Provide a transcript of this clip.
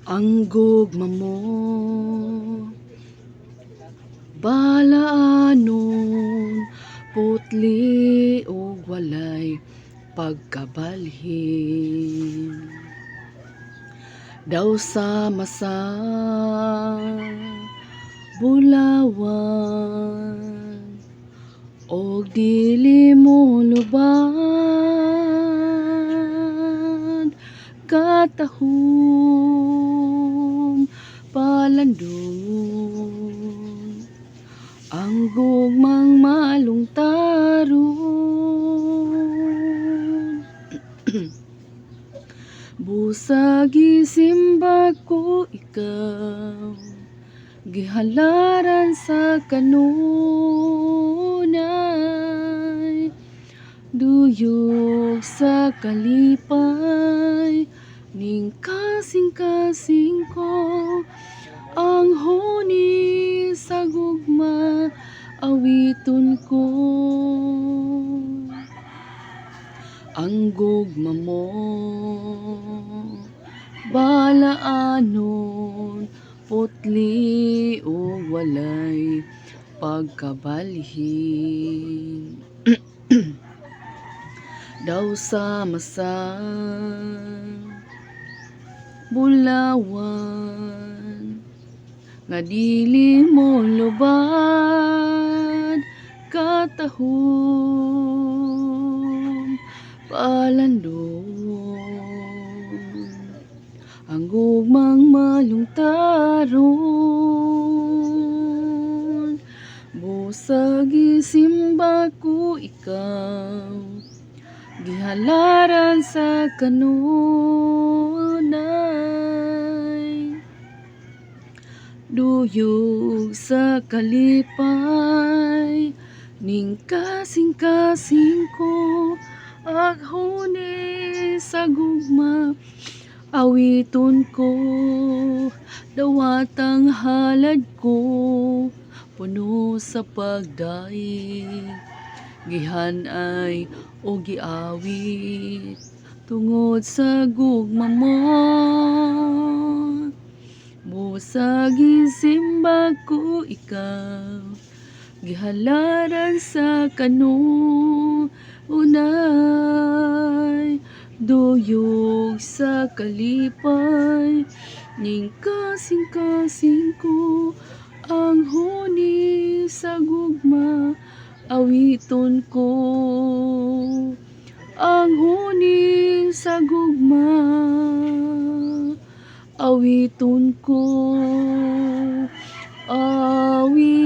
Ang gugma mo balaanon putli ug walay pagkabalhin. Daw sama sa bulawan og dili mo luban katahom palandong ang gugmang malungtaron. Busag isimba ko ikaw, gihalaran sa kanunay, duyog sa kalipay, ning kasing-kasing ko, ang huni sa gugma, awiton ko. Ang gugma mo balaanon putli o walay pagkabalhin. Daw sama sa bulawan nga dili mo lubad katahom palandong ang gugmang malungtaron. Busag isimba ko ikaw, gihalaran sa kanunay, duyog sa kalipay, ning kasing-kasing ko, aghuni sa gugma, awiton ko. Dawatang halad ko, puno sa pagdaig, gihan-ay o giawit tungod sa gugma mo. Busag isimba ko ikaw, gihalaran sa kanunay, duyog sa kalipay, ning kasing-kasing ko, ang huni sa gugma, awiton ko. Ang huni sa gugma, awiton ko, awiton